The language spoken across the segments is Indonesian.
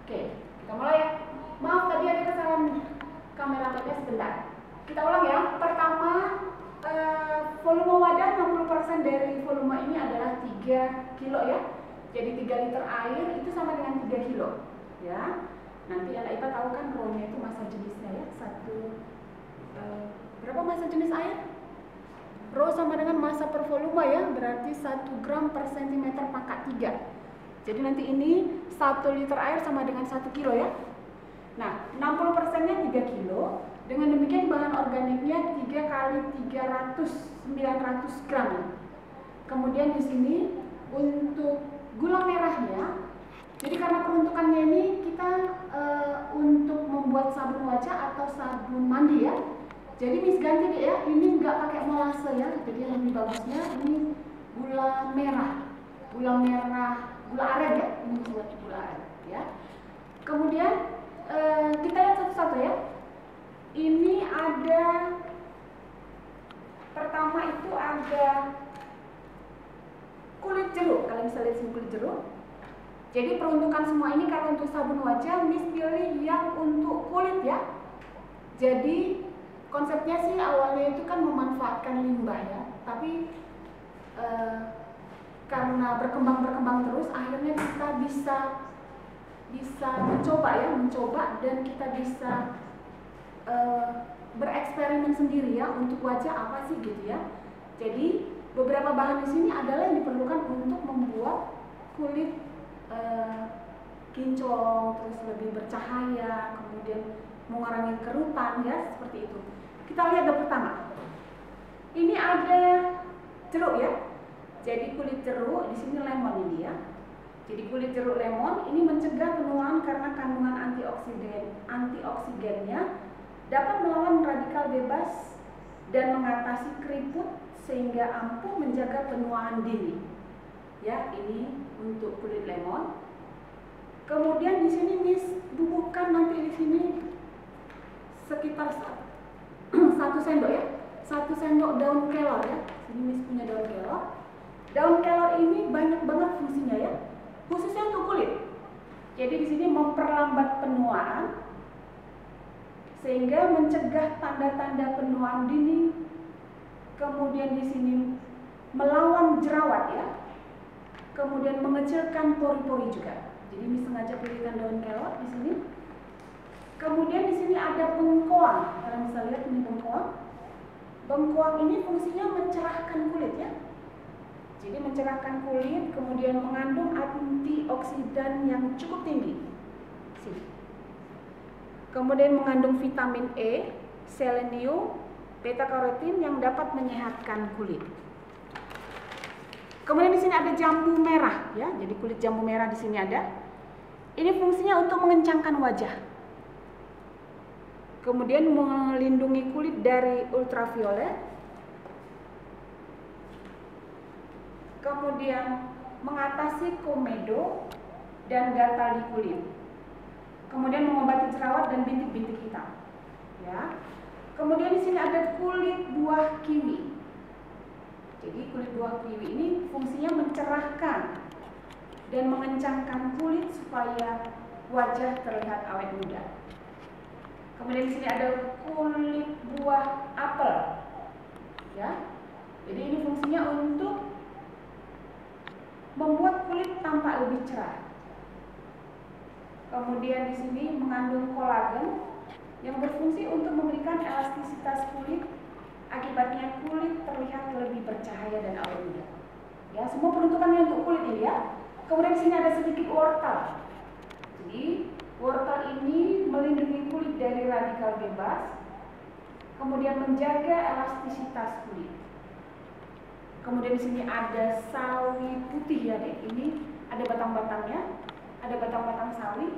Oke, kita mulai ya. Maaf tadi ada kesalahan kameramennya sebentar. Kita ulang ya. Pertama, volume wadah 60% dari volume ini adalah 3 kilo ya. Jadi 3 liter air itu sama dengan 3 kilo ya. Nanti anak IPA tahu kan rho-nya itu massa jenisnya ya. Berapa massa jenis air? Rho sama dengan massa per volume ya, berarti 1 gram per cm pangkat 3. Jadi nanti ini 1 liter air sama dengan 1 kilo ya. Nah, 60%-nya 3 kilo. Dengan demikian bahan organiknya 3 kali 300, 900 gram. Kemudian di sini untuk gula merahnya, jadi karena peruntukannya ini kita untuk membuat sabun wajah atau sabun mandi ya. Jadi Miss ganti deh ya, ini nggak pakai molase ya. Jadi yang lebih bagusnya ini gula merah, gula aren ya. Ini buat gula aren ya. Kemudian kita lihat satu-satu ya. Ini ada, pertama itu ada kulit jeruk. Kalian bisa lihat sini kulit jeruk. Jadi peruntukan semua ini kalau untuk sabun wajah, Miss pilih yang untuk kulit ya. Jadi konsepnya sih awalnya itu kan memanfaatkan limbah ya. Tapi karena berkembang terus, akhirnya kita bisa mencoba dan kita bisa bereksperimen sendiri ya untuk wajah apa sih gitu ya. Jadi beberapa bahan di sini adalah yang diperlukan untuk membuat kulit kinclong, terus lebih bercahaya, kemudian mengurangi kerutan ya, seperti itu. Kita lihat yang pertama. Ini ada jeruk ya. Jadi kulit jeruk, di sini lemon ini ya. Jadi kulit jeruk lemon ini mencegah penuaan karena kandungan antioksigennya dapat melawan radikal bebas dan mengatasi keriput sehingga ampuh menjaga penuaan dini. Ya, ini untuk kulit lemon. Kemudian di sini Miss bubuhkan nanti di sini sekitar 1 sendok ya. 1 sendok daun kelor ya. Sini Miss punya daun kelor. Daun kelor ini banyak banget fungsinya ya. Khususnya untuk kulit. Jadi di sini memperlambat penuaan sehingga mencegah tanda-tanda penuaan dini. Kemudian di sini melawan jerawat ya. Kemudian mengecilkan pori-pori juga. Jadi Miss sengaja pilihkan daun kelor di sini. Kemudian di sini ada bengkoang. Kalian bisa lihat ini bengkoang. Bengkoang ini fungsinya mencerahkan kulit ya. Jadi mencerahkan kulit, kemudian mengandung antioksidan yang cukup tinggi. Sini. Kemudian mengandung vitamin E, selenium, beta karotin yang dapat menyehatkan kulit. Kemudian di sini ada jambu merah ya. Jadi kulit jambu merah di sini ada. Ini fungsinya untuk mengencangkan wajah. Kemudian melindungi kulit dari ultraviolet. Kemudian mengatasi komedo dan gatal di kulit. Kemudian mengobati jerawat dan bintik-bintik hitam. Ya. Kemudian di sini ada kulit buah kiwi. Jadi kulit buah kiwi ini fungsinya mencerahkan dan mengencangkan kulit supaya wajah terlihat awet muda. Kemudian di sini ada kulit buah apel. Ya. Jadi ini fungsinya untuk membuat kulit tampak lebih cerah. Kemudian di sini mengandung kolagen yang berfungsi untuk memberikan elastisitas kulit, akibatnya kulit terlihat lebih bercahaya dan awet muda. Ya, semua peruntukannya untuk kulit ini ya. Kemudian di sini ada sedikit wortel. Jadi wortel ini melindungi kulit dari radikal bebas, kemudian menjaga elastisitas kulit. Kemudian di sini ada sawi putih ya, dek. Ini ada batang-batangnya, ada batang-batang sawi.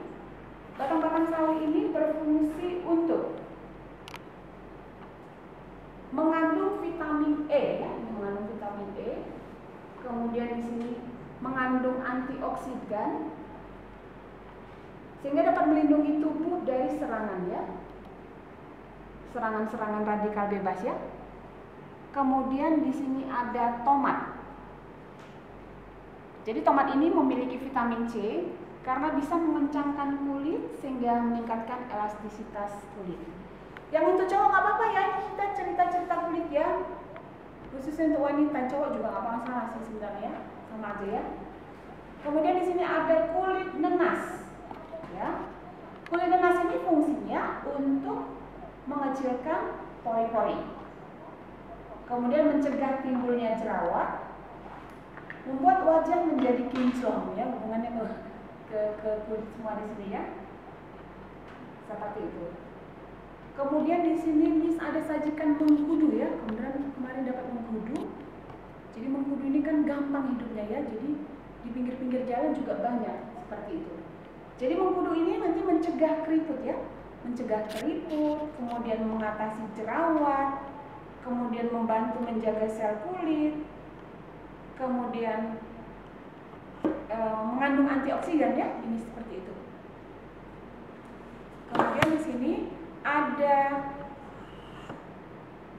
Batang-batang sawi ini berfungsi untuk mengandung vitamin E ya, mengandung vitamin E. Kemudian di sini mengandung antioksidan sehingga dapat melindungi tubuh dari serangan ya. Serangan-serangan radikal bebas ya. Kemudian di sini ada tomat. Jadi tomat ini memiliki vitamin C karena bisa mengencangkan kulit sehingga meningkatkan elastisitas kulit. Yang untuk cowok nggak apa-apa ya, ini kita cerita-cerita kulit ya. Khususnya untuk wanita, cowok juga nggak masalah sih sebenarnya, sama aja ya. Kemudian di sini ada kulit nenas, ya. Kulit nenas ini fungsinya untuk mengecilkan pori-pori, kemudian mencegah timbulnya jerawat, membuat wajah menjadi kinclong ya, hubungannya ke kulit semua di sini ya, seperti itu. Kemudian di sini Miss ada sajikan mengkudu ya, kemarin dapat mengkudu. Jadi mengkudu ini kan gampang hidupnya ya, jadi di pinggir-pinggir jalan juga banyak seperti itu. Jadi mengkudu ini nanti mencegah keriput ya, mencegah keriput, kemudian mengatasi jerawat, kemudian membantu menjaga sel kulit, kemudian mengandung antioksidan ya, ini seperti itu. Kemudian di sini ada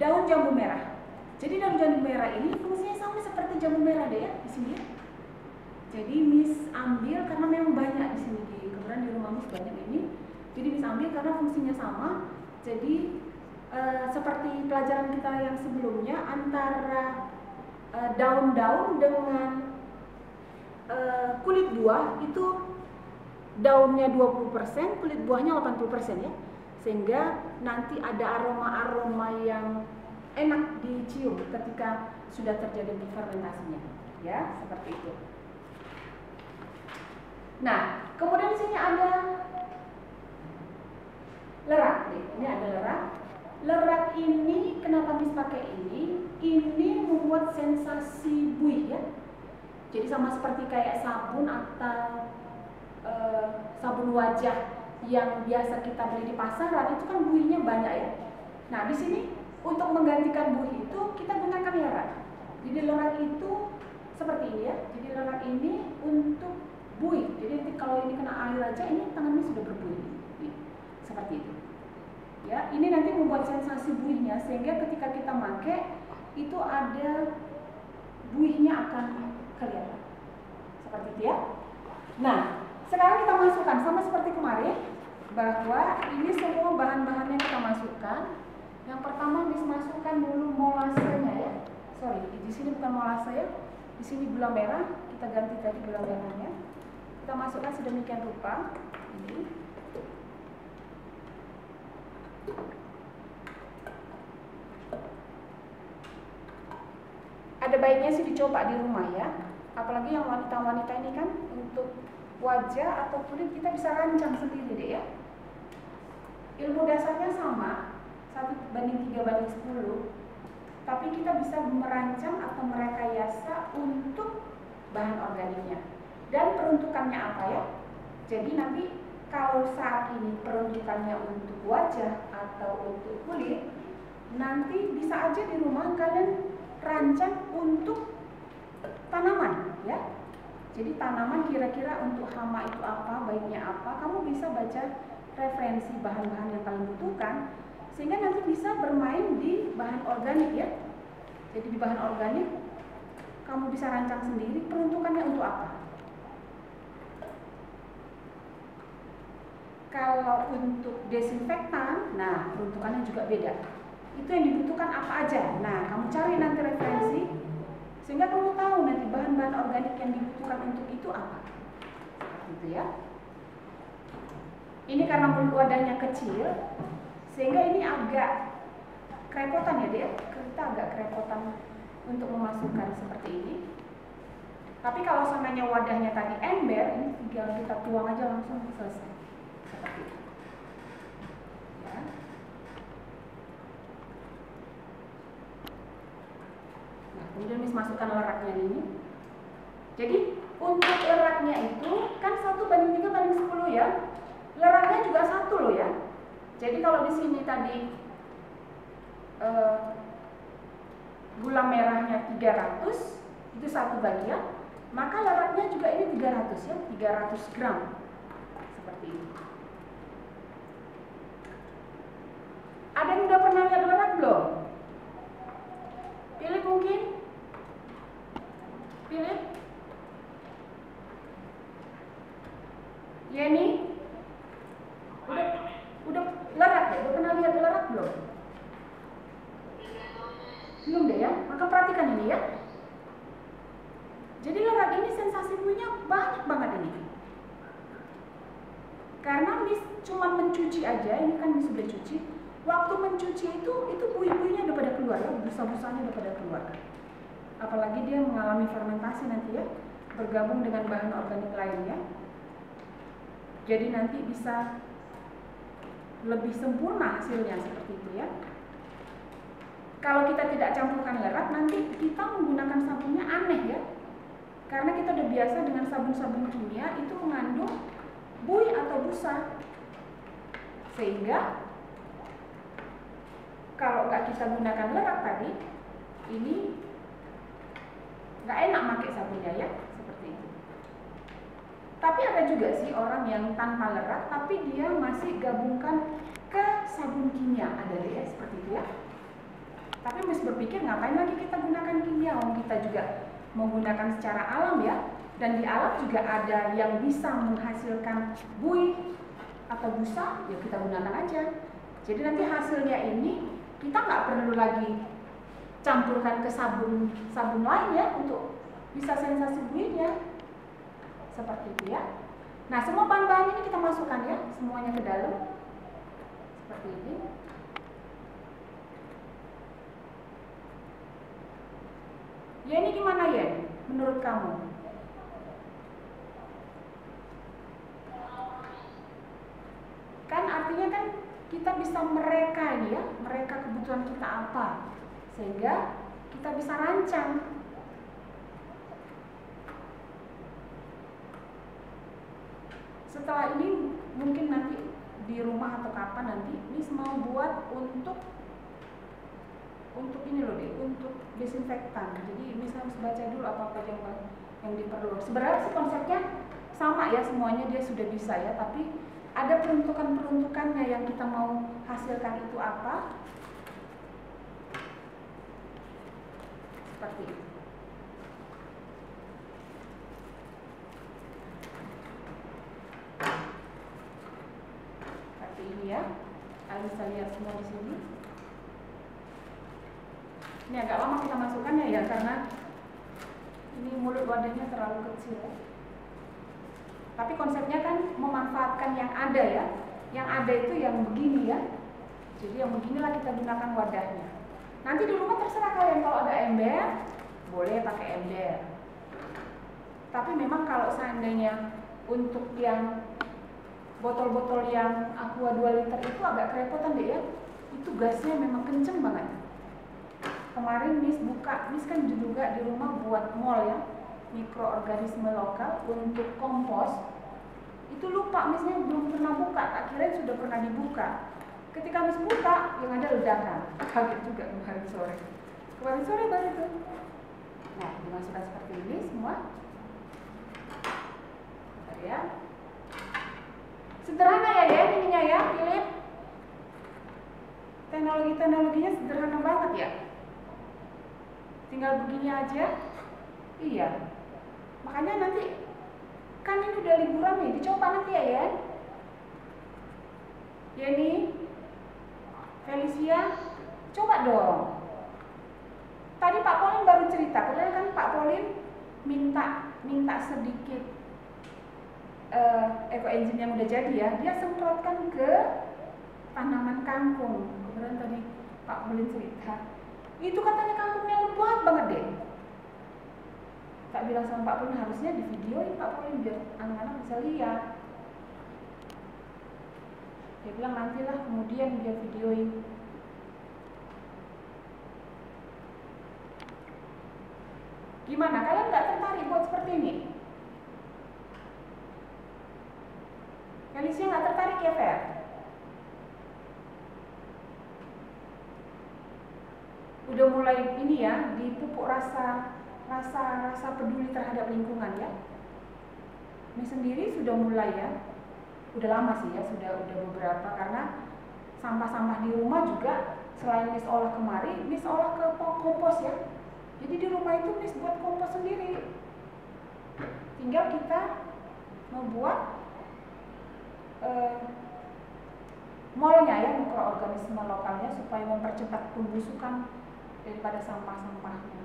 daun jambu merah. Jadi daun jambu merah ini fungsinya sama seperti jambu merah deh ya di sini. Jadi Miss ambil karena memang banyak di sini, kebetulan di rumah Miss banyak ini. Jadi Miss ambil karena fungsinya sama. Jadi seperti pelajaran kita yang sebelumnya, antara daun-daun dengan kulit buah itu daunnya 20%, kulit buahnya 80% ya. Sehingga nanti ada aroma-aroma yang enak dicium ketika sudah terjadi fermentasinya, ya, seperti itu. Nah, kemudian di sini ada lerak, ini ada lerak. Lerak ini kenapa Miss pakai ini? Ini membuat sensasi buih ya. Jadi sama seperti kayak sabun atau sabun wajah yang biasa kita beli di pasaran, itu kan buihnya banyak ya. Nah, di sini untuk menggantikan buih itu kita gunakan lerak. Jadi lerak itu seperti ini ya. Jadi lerak ini untuk buih. Jadi kalau ini kena air aja, ini tangannya sudah berbuih. Seperti itu. Ya, ini nanti membuat sensasi buihnya sehingga ketika kita pakai itu ada buihnya akan kelihatan. Seperti itu ya. Nah, sekarang kita masukkan sama seperti kemarin, bahwa ini semua bahan-bahannya kita masukkan. Yang pertama Miss masukkan dulu molasenya ya. Sorry, di sini bukan molase ya. Di sini gula merah, kita ganti tadi gula merahnya. Kita masukkan sedemikian rupa. Ini. Ada baiknya sih dicoba di rumah ya. Apalagi yang wanita-wanita ini kan untuk wajah atau kulit kita bisa rancang sendiri deh ya. Ilmu dasarnya sama, 1:3:10, tapi kita bisa merancang atau merekayasa untuk bahan organiknya. Dan peruntukannya apa ya? Jadi nanti kalau saat ini peruntukannya untuk wajah atau untuk kulit, nanti bisa aja di rumah kalian rancang untuk tanaman ya. Jadi tanaman kira-kira untuk hama itu apa, baiknya apa, kamu bisa baca referensi bahan-bahan yang kalian butuhkan, sehingga nanti bisa bermain di bahan organik ya. Jadi di bahan organik kamu bisa rancang sendiri peruntukannya untuk apa. Kalau untuk desinfektan, nah peruntukannya juga beda. Itu yang dibutuhkan apa aja. Nah, kamu cari nanti referensi sehingga kamu tahu nanti bahan-bahan organik yang dibutuhkan untuk itu apa. Gitu ya. Ini karena wadahnya kecil, sehingga ini agak kerepotan ya dia. Kita agak kerepotan untuk memasukkan seperti ini. Tapi kalau seandainya wadahnya tadi ember, ini tinggal kita tuang aja langsung selesai. Seperti itu. Ya. Nah, kemudian Miss masukkan leraknya ini. Jadi untuk leraknya itu kan 1:3:10 ya. Leraknya juga 1 loh ya. Jadi kalau di sini tadi gula merahnya 300, itu 1 bagian, maka leraknya juga ini 300 ya, 300 gram. Seperti ini. Ada yang udah pernah lihat lerak belum? Pilih mungkin? Pilih? Ya nih, udah lerak ya? Udah pernah lihat lerak belum? Belum deh ya. Maka perhatikan ini ya. Jadi lerak ini sensasi buihnya banyak banget ini. Karena Miss cuma mencuci aja, ini kan Miss sudah cuci. Waktu mencuci itu buih-buihnya udah pada keluar ya, busa-busanya udah pada keluar. Apalagi dia mengalami fermentasi nanti ya, bergabung dengan bahan organik lainnya. Jadi nanti bisa lebih sempurna hasilnya seperti itu ya. Kalau kita tidak campurkan lerak, nanti kita menggunakan sabunnya aneh ya. Karena kita udah biasa dengan sabun-sabun kimia itu mengandung buih atau busa. Sehingga kalau nggak kita gunakan lerak tadi, ini nggak enak pakai sabunnya ya, seperti itu. Tapi ada juga sih orang yang tanpa lerak, tapi dia masih gabungkan ke sabun kimia, ada deh ya, seperti itu ya. Tapi Miss berpikir ngapain lagi kita gunakan kimia, kita juga menggunakan secara alam ya. Dan di alam juga ada yang bisa menghasilkan buih atau busa, ya kita gunakan aja. Jadi nanti hasilnya ini kita nggak perlu lagi campurkan ke sabun lain ya untuk bisa sensasi buihnya. Seperti itu ya. Nah, semua bahan-bahan ini kita masukkan ya, semuanya ke dalam. Seperti ini. Ya ini gimana ya menurut kamu? Kan artinya kan kita bisa mereka ini ya, mereka kebutuhan kita apa, sehingga kita bisa rancang. Setelah ini mungkin nanti di rumah atau kapan nanti Miss mau buat untuk ini loh deh, untuk desinfektan. Jadi Miss harus baca dulu apa-apa yang diperlukan. Sebenarnya sih konsepnya sama ya, semuanya dia sudah bisa ya, tapi ada peruntukannya yang kita mau hasilkan itu apa. Seperti itu. Seperti ini ya. Kalian bisa lihat semua di sini. Ini agak lama kita masukkannya ya, karena ini mulut wadahnya terlalu kecil. Tapi konsepnya kan memanfaatkan yang ada ya. Yang ada itu yang begini ya. Jadi yang beginilah kita gunakan wadahnya. Nanti di rumah terserah kalian, kalau ada ember, boleh pakai ember. Tapi memang kalau seandainya untuk yang botol-botol yang aqua 2 liter itu agak kerepotan deh ya. Itu gasnya memang kenceng banget. Kemarin Miss kan juga di rumah buat mol ya, mikroorganisme lokal untuk kompos. Itu lupa, Missnya belum pernah buka, tak kira sudah pernah dibuka. Ketika Miss buka, yang ada ledakan. Kaget juga kemarin sore baru itu. Nah, dimasukkan seperti ini semua. Bentar ya. Sederhana ya ininya ya, Philip. Teknologinya sederhana banget ya. Tinggal begini aja. Iya. Makanya nanti kan ini udah liburan nih, dicoba nanti ya ya. Yeni, Felicia, coba dong. Tadi Pak Polin baru cerita, kemarin kan Pak Polin minta sedikit ekoenzim yang udah jadi ya, dia semprotkan ke tanaman kangkung. Kemudian tadi Pak Polin cerita, itu katanya kangkungnya lebat banget deh. Tak bilang sama Pak Polin, harusnya di videoin Pak Polin biar anak-anak bisa lihat. Dia bilang nantilah kemudian dia videoin. Gimana? Kalian nggak tertarik buat seperti ini? Felicia nggak tertarik ya, Fer? Udah mulai ini ya, dipupuk rasa peduli terhadap lingkungan ya. Ini sendiri sudah mulai ya. Udah lama sih ya, sudah beberapa, karena sampah-sampah di rumah juga selain Miss olah kemari, Miss olah ke kompos ya. Jadi di rumah itu Miss buat kompos sendiri. Tinggal kita membuat molnya ya, mikroorganisme lokalnya, supaya mempercepat pembusukan daripada sampah-sampahnya.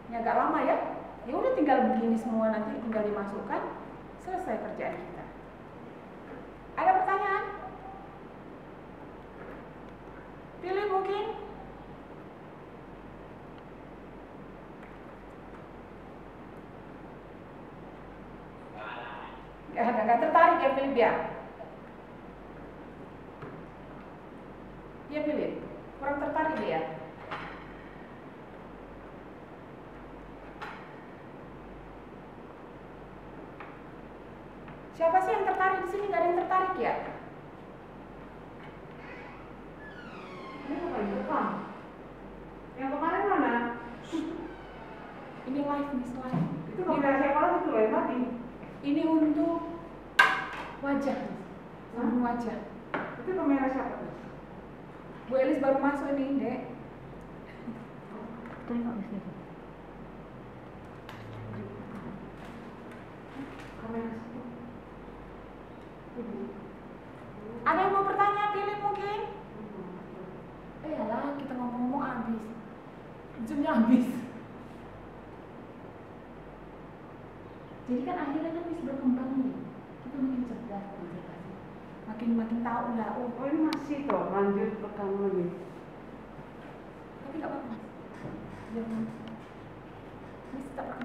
Ini agak lama ya. Ya udah tinggal begini semua, nanti tinggal dimasukkan, selesai kerjaan kita. Ada pertanyaan? Pilih mungkin. Nggak tertarik ya Philip ya? Iya Philip, kurang tertarik ya? Siapa sih yang tertarik di sini? Nggak ada yang tertarik ya? Ini bukan rekam. Yang kemarin mana? Ini live nih, live. Itu kamera siapa lagi itu lain lagi? Ini untuk wajah, sambung wajah. Itu kamera siapa tuh? Bu Elis baru masuk nih, Dek. Tengok di situ. Kamera siapa? Ada yang mau bertanya, Philip mungkin? Yalah, kita ngomong-ngomong habis. Jamnya habis. Jadi kan akhirnya kan bisa berkembang nih. Kita makin cerdas gitu kan. Makin tahu lah. Oh ini masih toh, lanjut rekam lagi. Tapi nggak apa-apa. Biar ini tetap rekam.